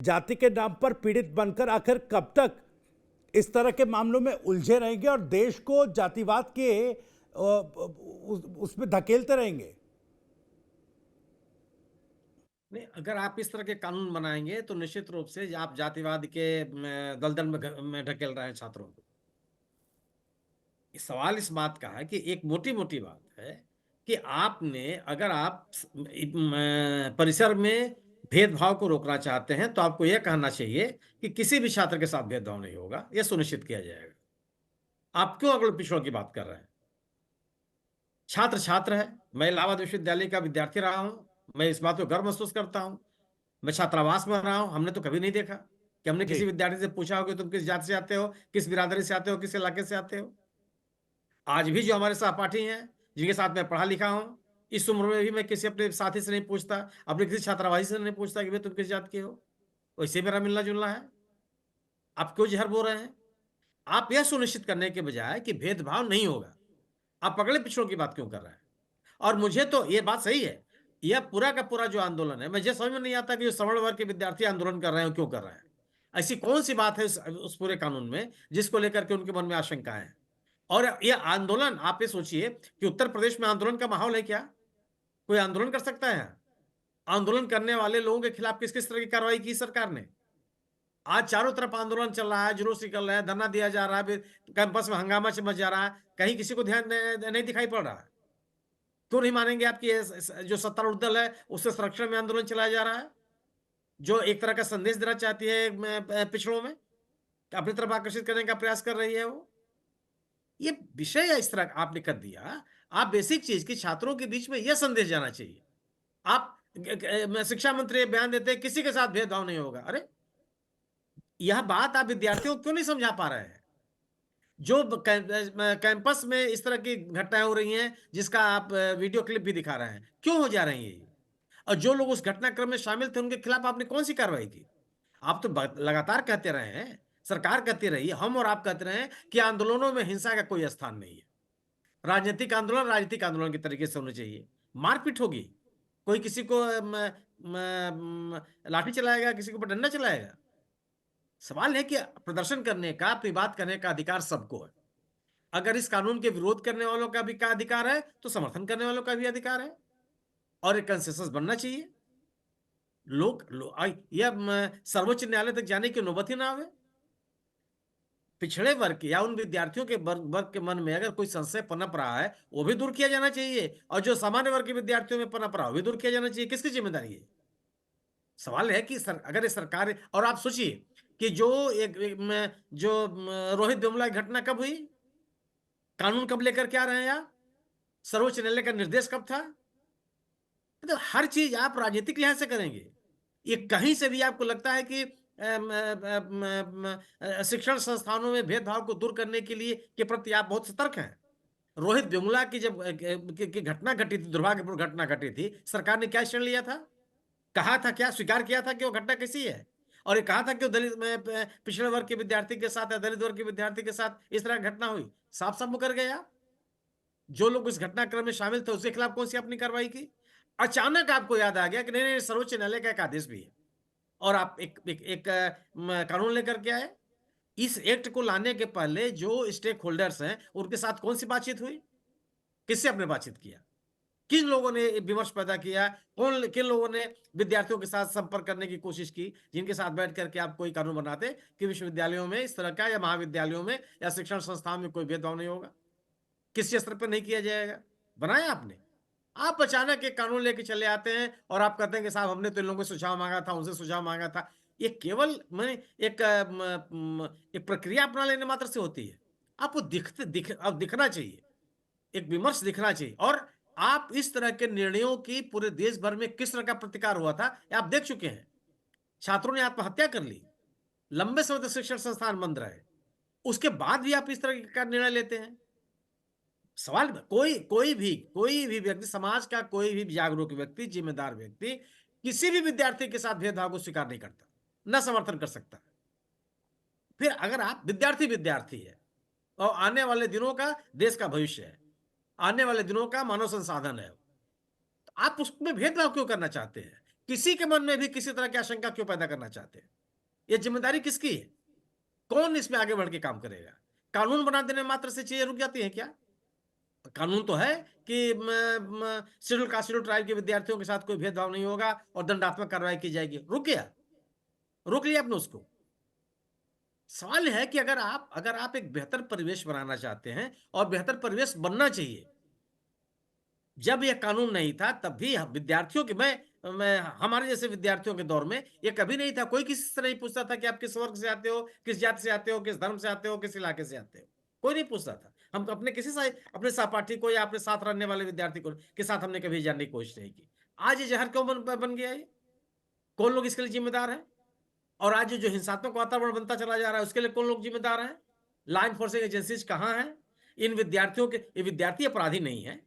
जाति के नाम पर पीड़ित बनकर आखिर कब तक इस तरह के मामलों में उलझे रहेंगे और देश को जातिवाद के उसमें धकेलते रहेंगे? नहीं, अगर आप इस तरह के कानून बनाएंगे तो निश्चित रूप से आप जातिवाद के दलदल में ढकेल रहे हैं छात्रों को। सवाल इस बात का है कि एक मोटी-मोटी बात है कि आपने अगर आप परिसर में भेदभाव को रोकना चाहते हैं, तो आपको यह कहना चाहिए कि किसी भी छात्र के साथ भेदभाव नहीं होगा, यह सुनिश्चित किया जाएगा। आप क्यों अगड़े पिछड़ों की बात कर रहे हैं? छात्र छात्र है। मैं इलाहाबाद विश्वविद्यालय का विद्यार्थी रहा हूं। मैं इस बात को गर्व महसूस करता हूं। मैं छात्रावास में रहा हूं। हमने तो कभी नहीं देखा कि हमने जी। किसी विद्यार्थी से पूछा हो कि तुम किस जाति से आते हो, किस बिरादरी से आते हो, किस इलाके से आते हो। आज भी जो हमारे सहपाठी हैं, जिनके साथ मैं पढ़ा लिखा हूं, इस उम्र में भी मैं किसी अपने साथी से नहीं पूछता, अपने किसी छात्रावासी से नहीं पूछता कि भाई तुम किस जात के हो। वैसे मेरा मिलना जुलना है। आप क्यों जहर बोल रहे हैं? आप यह सुनिश्चित करने के बजाय कि भेदभाव नहीं होगा, आप अगले पिछड़ों की बात क्यों कर रहे हैं? और मुझे तो ये बात सही है, यह पूरा का पूरा जो आंदोलन है, मुझे समझ में नहीं आता कि जो सवर्ण वर्ग के विद्यार्थी आंदोलन कर रहे हैं, क्यों कर रहे हैं? ऐसी कौन-सी बात है उस पूरे कानून में, जिसको लेकर के उनके मन में आशंकाएँ हैं? और ये आंदोलन आप ये सोचिए कि उत्तर प्रदेश में आंदोलन का माहौल है क्या? कोई आंदोलन कर सकता है यहाँ? आंदोलन करने वाले लोगों के खिलाफ किस-किस तरह की कार्रवाई की सरकार ने? आज चारों तरफ आंदोलन चल रहा है, जुलूस निकल रहे हैं, धरना दिया जा रहा है, कैंपस में हंगामा मच जा रहा है, कहीं किसी को ध्यान नहीं दिखाई पड़ रहा है। क्यों नहीं मानेंगे आप कि ये जो सत्तारूढ़ दल है, उसके संरक्षण में आंदोलन चलाया जा रहा है? जो एक तरह का संदेश देना चाहती है पिछड़ों में, अपनी तरफ आकर्षित करने का प्रयास कर रही है वो। ये विषय इस तरह आपने कर दिया, आप बेसिक चीज़ कि छात्रों के बीच में ये संदेश जाना चाहिए। आप शिक्षा मंत्री ये बयान देते हैं, किसी के साथ भेदभाव नहीं होगा। अरे! यह बात आप विद्यार्थियों को क्यों नहीं समझा पा रहे हैं? जो कैंपस में इस तरह की घटनाएँ हो रही हैं, जिसका आप वीडियो क्लिप भी दिखा रहे हैं, क्यों हो जा रही हैं ये? और जो लोग उस घटनाक्रम में शामिल थे, उनके खिलाफ आपने कौन-सी कार्रवाई की? आप तो ब लगातार कहते रहे हैं, सरकार कहती रही है, हम और आप कहते रहे हैं कि आंदोलनों में हिंसा का कोई स्थान नहीं है। राजनीतिक आंदोलन के तरीके से होने चाहिए। मारपीट होगी, कोई किसी को लाठी चलाएगा, किसी के ऊपर डंडा चलाएगा। सवाल है कि प्रदर्शन करने का, अपनी बात करने का अधिकार सबको है। अगर इस कानून के विरोध करने वालों का भी का अधिकार है, तो समर्थन करने वालों का भी अधिकार है और एक कंसेंसस बनना चाहिए। लोग लो यह सर्वोच्च न्यायालय तक जाने की नौबत ही ना आवे। पिछड़े वर्ग के या उन विद्यार्थियों के वर्ग वर्ग के मन में अगर कोई संशय पनप रहा है, वो भी दूर किया जाना चाहिए और जो सामान्य वर्ग के विद्यार्थियों में पनप रहा है, वो भी दूर किया जाना चाहिए। किसकी ज़िम्मेदारी है? सवाल है कि अगर ये सरकार और आप सोचिए कि जो एक एक म जो म रोहित वेमुला की घटना कब हुई? कानून कब लेकर के आ रहे हैं आप? सर्वोच्च न्यायालय का निर्देश कब था? मतलब हर चीज़ आप राजनीतिक लिहाज से करेंगे। ये कहीं से भी आपको लगता है कि शिक्षण संस्थानों में भेदभाव को दूर करने के लिए के प्रति आप बहुत सतर्क हैं। रोहित वेमुला की जब की घटना घटी थी, दुर्भाग्यपूर्ण घटना घटी थी, सरकार ने क्या एक्शन लिया था? कहा था क्या? स्वीकार किया था कि वो घटना कैसी है? और ये कहा था कि वो दलित में पिछड़े वर्ग के विद्यार्थी के साथ या दलित वर्ग के विद्यार्थी के साथ इस तरह घटना हुई। साफ-साफ मुकर गए आप। जो लोग इस घटनाक्रम में शामिल थे, उसके खिलाफ कौन-सी आपने कार्रवाई की? अचानक आपको याद आ गया कि नहीं, नहीं, सर्वोच्च न्यायालय का एक आदेश भी है और आप एक एक एक कानून लेकर के आए। इस एक्ट को लाने के पहले जो स्टेक होल्डर्स हैं, उनके साथ कौन-सी बातचीत हुई? किससे आपने बातचीत किया? किन लोगों ने विमर्श पैदा किया? किन लोगों ने विद्यार्थियों के साथ संपर्क करने की कोशिश की, जिनके साथ बैठ कर के आप कोई कानून बनाते कि विश्वविद्यालयों में इस तरह का या महाविद्यालयों में या शिक्षण संस्थान में कोई भेदभाव नहीं होगा? किस स्तर पे नहीं किया जाएगा? बनाया आपने? आप अचानक एक कानून लेके चले आते हैं और आप कहते हैं कि साहब हमने तो इन लोगों से सुझाव माँगा था, उनसे सुझाव माँगा था। ये केवल माने एक प्रक्रिया अपना लेने मात्र से होती है। आपको अब दिखना चाहिए, एक विमर्श दिखना चाहिए और आप इस तरह के निर्णयों की पूरे देश भर में किस तरह का प्रतिकार हुआ था, ये आप देख चुके हैं। छात्रों ने आत्महत्या कर ली, लंबे समय तक शिक्षण संस्थान बंद रहे। उसके बाद भी आप इस तरह का निर्णय लेते हैं। सवाल कोई भी व्यक्ति समाज का कोई भी जागरूक व्यक्ति, जिम्मेदार व्यक्ति, किसी भी विद्यार्थी के साथ भेदभाव को स्वीकार नहीं करता, ना समर्थन कर सकता। फिर अगर आप विद्यार्थी है और आने वाले दिनों का देश का भविष्य है, आने वाले दिनों का मानव संसाधन है, तो आप उसमें भेदभाव क्यों करना चाहते हैं? किसी के मन में भी किसी तरह की आशंका क्यों पैदा करना चाहते हैं? ये जिम्मेदारी किसकी है? कौन इसमें आगे बढ़ के काम करेगा? कानून बना देने मात्र से चीजें रुक जाती हैं क्या? कानून तो है कि शेड्यूल कास्ट शेड्यूल ट्राइब के विद्यार्थियों के साथ कोई भेदभाव नहीं होगा और दंडात्मक कार्रवाई की जाएगी। रुक गया, रोक लिया आपने उसको। सवाल है कि अगर आप एक बेहतर परिवेश बनाना चाहते हैं और बेहतर परिवेश बनना चाहिए। जब यह कानून नहीं था तब भी विद्यार्थियों के मैं हमारे जैसे विद्यार्थियों के दौर में ये कभी नहीं था। कोई किसी से नहीं पूछता था कि आप किस वर्ग से आते हो, किस जाति से आते हो, किस धर्म से आते हो, किस इलाके से आते हो। कोई नहीं पूछता था। हम अपने अपने सहपाठी को या अपने साथ रहने वाले विद्यार्थी को के साथ हमने कभी जानने की कोशिश नहीं की। आज ये ज़हर क्यों बन गया ये? कौन लोग इसके लिए ज़िम्मेदार हैं? और आज जो हिंसात्मक वातावरण बनता चला जा रहा है उसके लिए कौन लोग ज़िम्मेदार हैं? लॉ एनफोर्सिंग एजेंसीज़ कहाँ हैं? इन विद्यार्थियों के ये विद्यार्थी अपराधी नहीं हैं।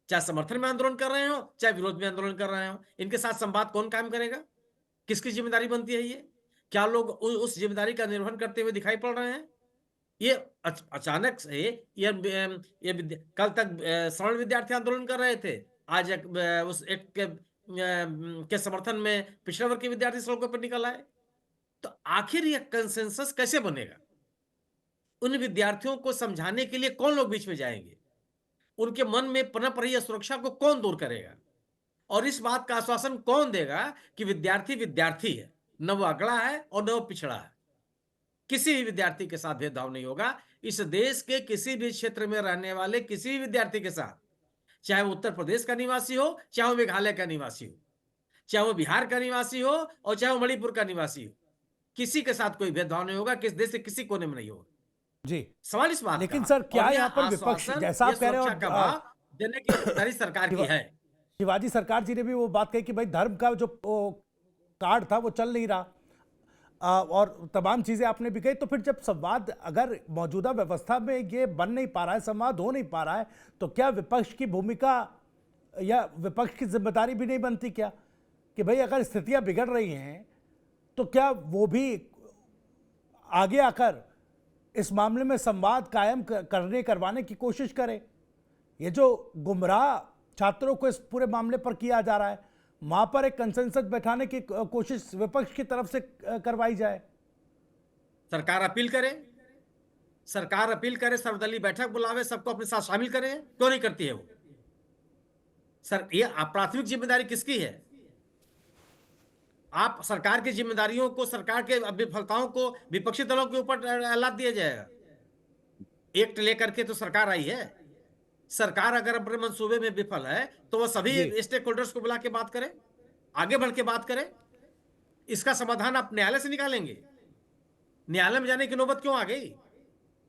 चाहे समर्थन में आंदोलन कर रहे हो, चाहे विरोध में आंदोलन कर रहे हो, इनके साथ संवाद कौन कायम करेगा? किसकी जिम्मेदारी बनती है ये? क्या लोग उस जिम्मेदारी का निर्वहन करते हुए दिखाई पड़ रहे हैं? ये अचानक से ये कल तक सवर्ण विद्यार्थी आंदोलन कर रहे थे। आज उस एक के समर्थन में पिछड़े वर्ग के विद्यार्थी सड़कों पर निकल आए। तो आखिर ये कंसेंसस कैसे बनेगा? उन विद्यार्थियों को समझाने के लिए कौन लोग बीच में जाएंगे? उनके मन में पनप रही असुरक्षा को कौन दूर करेगा? और इस बात का आश्वासन कौन देगा कि विद्यार्थी विद्यार्थी है, न वो अगड़ा है और न वो पिछड़ा है। किसी भी विद्यार्थी के साथ भेदभाव नहीं होगा। इस देश के किसी भी क्षेत्र में रहने वाले किसी भी विद्यार्थी के साथ, चाहे वो उत्तर प्रदेश का निवासी हो, चाहे वो मेघालय का निवासी हो, चाहे वो बिहार का निवासी हो और चाहे वो मणिपुर का निवासी हो, किसी के साथ कोई भेदभाव नहीं होगा। किस देश के किसी कोने में नहीं होगा। जी। सवाल इस बात लेकिन का सर क्या और यह यहाँ पर विपक्ष, आश्वासन, जैसा यह आप कह रहे हो, सुरक्षा का भाव देने की जिम्मेदारी सरकार की है। शिवाजी सरकार जी ने भी वो बात कही कि भाई धर्म का जो कार्ड था वो चल नहीं रहा, और तमाम चीजें आपने भी कही। तो फिर जब संवाद अगर मौजूदा व्यवस्था में ये बन नहीं पा रहा है, संवाद हो नहीं पा रहा है, तो क्या विपक्ष की भूमिका या विपक्ष की जिम्मेदारी भी नहीं बनती क्या कि भाई अगर स्थितियां बिगड़ रही हैं तो क्या वो भी आगे आकर इस मामले में संवाद कायम करवाने की कोशिश करें? ये जो गुमराह छात्रों को इस पूरे मामले पर किया जा रहा है, वहां पर एक कंसेंसस बैठाने की कोशिश विपक्ष की तरफ से करवाई जाए। सरकार अपील करे, सर्वदलीय बैठक बुलावे, सबको अपने साथ शामिल करे। क्यों नहीं करती है वो? सर, ये प्राथमिक जिम्मेदारी किसकी है? आप सरकार की जिम्मेदारियों को, सरकार के विफलताओं को विपक्षी दलों के ऊपर लाद दिया जाएगा। एक्ट लेकर के तो सरकार आई है। सरकार अगर अपने मंसूबे में विफल है तो वह सभी स्टेक होल्डर्स को बुला के बात करे, आगे बढ़ के बात करे। इसका समाधान आप न्यायालय से निकालेंगे। न्यायालय में जाने की नौबत क्यों आ गई?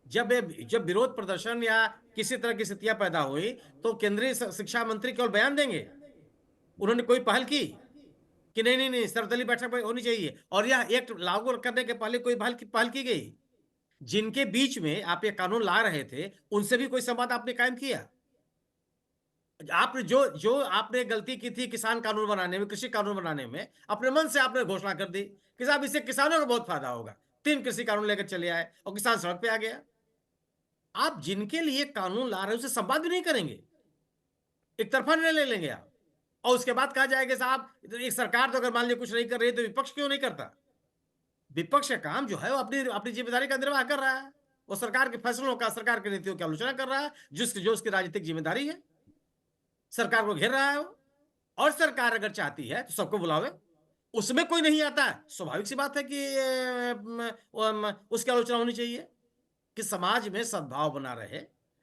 जब विरोध प्रदर्शन या किसी तरह की स्थितियां पैदा हुई तो केंद्रीय शिक्षा मंत्री केवल बयान देंगे। उन्होंने कोई पहल की कि नहीं, सर्वदलीय बैठक होनी चाहिए और यह एक्ट लागू करने के पहले कोई पहल की गई? जिनके बीच में आप ये कानून ला रहे थे उनसे भी कोई संवाद आपने कायम किया? आपने जो आपने गलती की थी किसान कानून बनाने में, कृषि कानून बनाने में, अपने मन से आपने घोषणा कर दी कि साहब इससे किसानों को बहुत फायदा होगा। 3 कृषि कानून लेकर चले आए और किसान सड़क पे आ गया। आप जिनके लिए कानून ला रहे हो उससे संवाद भी नहीं करेंगे, एक तरफा निर्णय ले लेंगे आप। और उसके बाद कहा जाएगा साहब एक सरकार तो अगर मान लीजिए कुछ नहीं कर रही तो विपक्ष क्यों नहीं करता? विपक्ष का काम जो है वो अपनी जिम्मेदारी का निर्वाह कर रहा है। वो सरकार के फैसलों का, सरकार की नीतियों की आलोचना कर रहा है, जो उसकी राजनीतिक जिम्मेदारी है। सरकार को घेर रहा है वो। और सरकार अगर चाहती है तो सबको बुलावे, उसमें कोई नहीं आता है, स्वाभाविक सी बात है कि उसकी आलोचना होनी चाहिए कि समाज में सद्भाव बना रहे,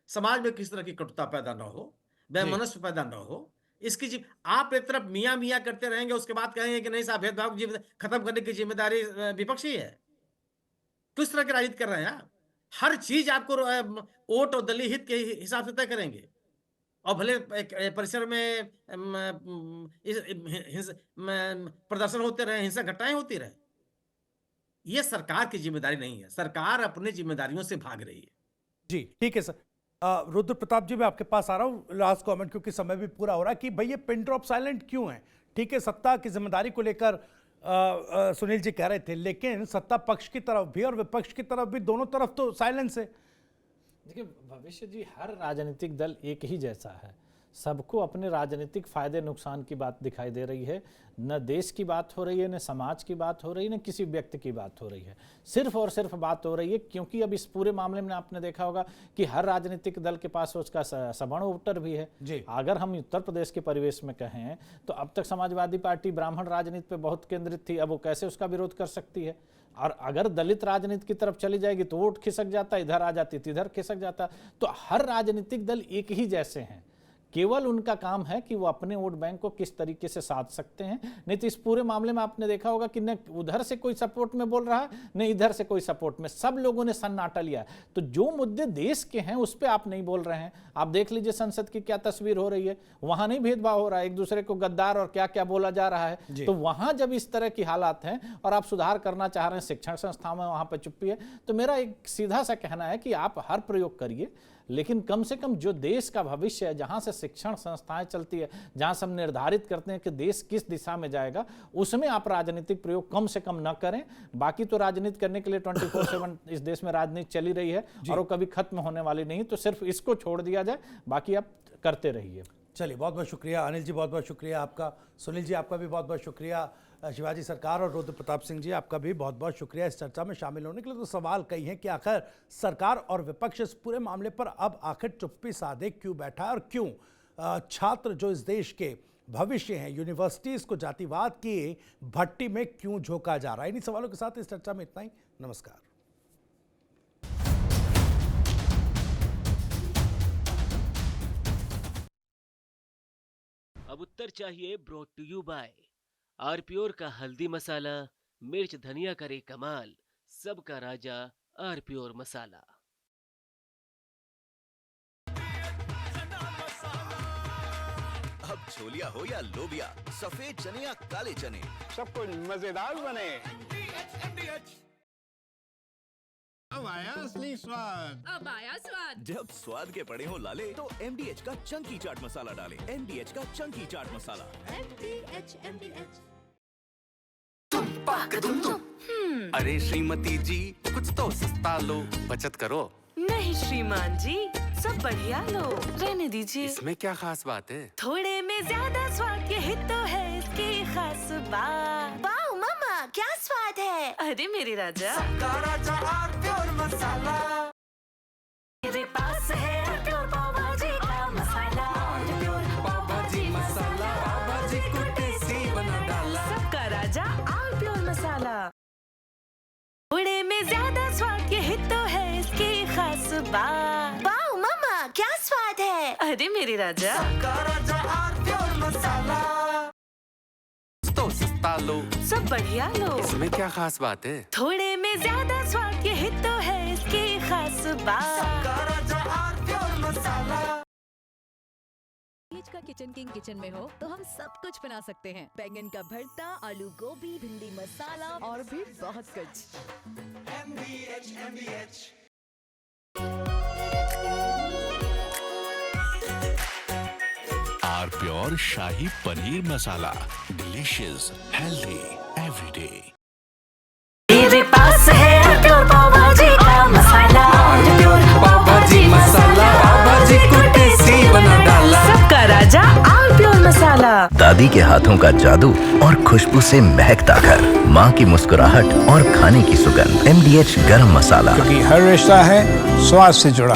समाज में किसी तरह की कटुता पैदा ना हो, वैमनस्य पैदा ना हो। इसकी आप एक तरफ मियाँ मियाँ करते रहेंगे, उसके बाद कहेंगे कि नहीं साहब भेदभाव खत्म करने की जिम्मेदारी विपक्ष ही है। किस तरह की राजनीति कर रहे हैं आप? हर चीज आपको वोट और दलीय हित के हिसाब से तय करेंगे और भले परिसर में प्रदर्शन होते रहे, हिंसक घटनाएं होती रहे। यह सरकार की जिम्मेदारी नहीं है। सरकार अपनी जिम्मेदारियों से भाग रही है। जी ठीक है सर। रुद्र प्रताप जी, मैं आपके पास आ रहा हूं लास्ट कमेंट, क्योंकि समय भी पूरा हो रहा है कि भाई ये पिन ड्रॉप साइलेंट क्यों है? ठीक है, सत्ता की जिम्मेदारी को लेकर सुनील जी कह रहे थे, लेकिन सत्ता पक्ष की तरफ भी और विपक्ष की तरफ भी, दोनों तरफ तो साइलेंस है। देखिए भविष्य जी, हर राजनीतिक दल एक ही जैसा है। सबको अपने राजनीतिक फायदे नुकसान की बात दिखाई दे रही है। न देश की बात हो रही है, न समाज की बात हो रही है, न किसी व्यक्ति की बात हो रही है। सिर्फ और सिर्फ बात हो रही है क्योंकि अब इस पूरे मामले में आपने देखा होगा कि हर राजनीतिक दल के पास उसका सवर्ण वोटर भी है जी। अगर हम उत्तर प्रदेश के परिवेश में कहें तो अब तक समाजवादी पार्टी ब्राह्मण राजनीति पे बहुत केंद्रित थी, अब वो कैसे उसका विरोध कर सकती है। और अगर दलित राजनीति की तरफ चली जाएगी तो वोट खिसक जाता, इधर आ जाती तो इधर खिसक जाता। तो हर राजनीतिक दल एक ही जैसे हैं, केवल उनका काम है कि वो अपने वोट बैंक को किस तरीके से साध सकते हैं। नहीं तो इस पूरे मामले में आपने देखा होगा कि न उधर से कोई सपोर्ट में बोल रहा है, न इधर से कोई सपोर्ट में, सब लोगों ने सन्नाटा लिया है। तो जो मुद्दे देश के हैं उस पर आप नहीं बोल रहे हैं। आप देख लीजिए संसद की क्या तस्वीर हो रही है, वहां नहीं भेदभाव हो रहा है, एक दूसरे को गद्दार और क्या क्या बोला जा रहा है। तो वहां जब इस तरह की हालात हैं और आप सुधार करना चाह रहे हैं शिक्षण संस्थाओं में, वहां पर चुप्पी है। तो मेरा एक सीधा सा कहना है कि आप हर प्रयोग करिए, लेकिन कम से कम जो देश का भविष्य है, जहां से शिक्षण संस्थाएं चलती है, जहां से हम निर्धारित करते हैं कि देश किस दिशा में जाएगा, उसमें आप राजनीतिक प्रयोग कम से कम न करें। बाकी तो राजनीति करने के लिए 24/7 इस देश में राजनीति चली रही है और वो कभी खत्म होने वाली नहीं। तो सिर्फ इसको छोड़ दिया जाए, बाकी आप करते रहिए। चलिए, बहुत बहुत शुक्रिया अनिल जी, बहुत बहुत शुक्रिया आपका। सुनील जी, आपका भी बहुत बहुत शुक्रिया। शिवाजी सरकार और रुद्र प्रताप सिंह जी, आपका भी बहुत बहुत शुक्रिया इस चर्चा में शामिल होने के लिए। तो सवाल कई हैं कि आखिर सरकार और विपक्ष इस पूरे मामले पर अब आखिर चुप्पी साधे क्यों बैठा है, और क्यों छात्र जो इस देश के भविष्य हैं, यूनिवर्सिटीज़ को जातिवाद की भट्टी में क्यों झोंका जा रहा है। इन्हीं सवालों के साथ इस चर्चा में इतना ही। नमस्कार। अब उत्तर चाहिए ब्रॉट टू यू बाय आरप्योर का हल्दी मसाला, मिर्च धनिया करे कमाल, सबका राजा आरप्योर मसाला। अब छोलिया हो या लोबिया, सफेद चने या काले चने, सब कुछ मजेदार बने। अब आया असली स्वाद। अब आया स्वाद। जब स्वाद के पड़े हो लाले तो MDH का चंकी चाट मसाला डालें। MDH का चंकी चाट मसाला। MDH। अरे श्रीमती जी, कुछ तो सस्ता लो, बचत करो। नहीं श्रीमान जी, सब बढ़िया लो, रहने दीजिए। इसमें क्या खास बात है? थोड़े में ज्यादा स्वाद, यही तो है इसकी खास बात। वाओ मामा, क्या स्वाद है। अरे मेरे राजा, सबका राजा आरप्योर मसाला। मेरे पास है आरप्योर पाव भाजी का मसाला। आरप्योर पाव भाजी मसाला, पाव भाजी को टेस्टी बना डाला। सबका राजा आरप्योर मसाला। थोड़े में ज्यादा स्वाद, यही तो है इसकी खास बात। वाओ मामा, क्या स्वाद है। अरे मेरे राजा, सबका राजा आरप्योर मसाला। तो सस्ता लो, सब बढ़िया लो, इसमें क्या खास बात है? थोड़े में ज्यादा स्वाद, यही तो है इसकी खास बात। सबका राजा आरप्योर मसाला। का किचन किंग किचन में हो तो हम सब कुछ बना सकते हैं। बैंगन का भरता, आलू गोभी, भिंडी मसाला और भी बहुत कुछ। MDH। आरप्योर शाही paneer masala, delicious, healthy everyday. मेरे पास है आरप्योर पाव भाजी का मसाला। आरप्योर पाव भाजी मसाला, पाव भाजी को टेस्टी बना डाला। सबका राजा आरप्योर मसाला। दादी के हाथों का जादू और खुशबू से महकता घर, माँ की मुस्कुराहट और खाने की सुगंध। MDH गरम मसाला, क्योंकि हर रिश्ता है स्वाद से जुड़ा।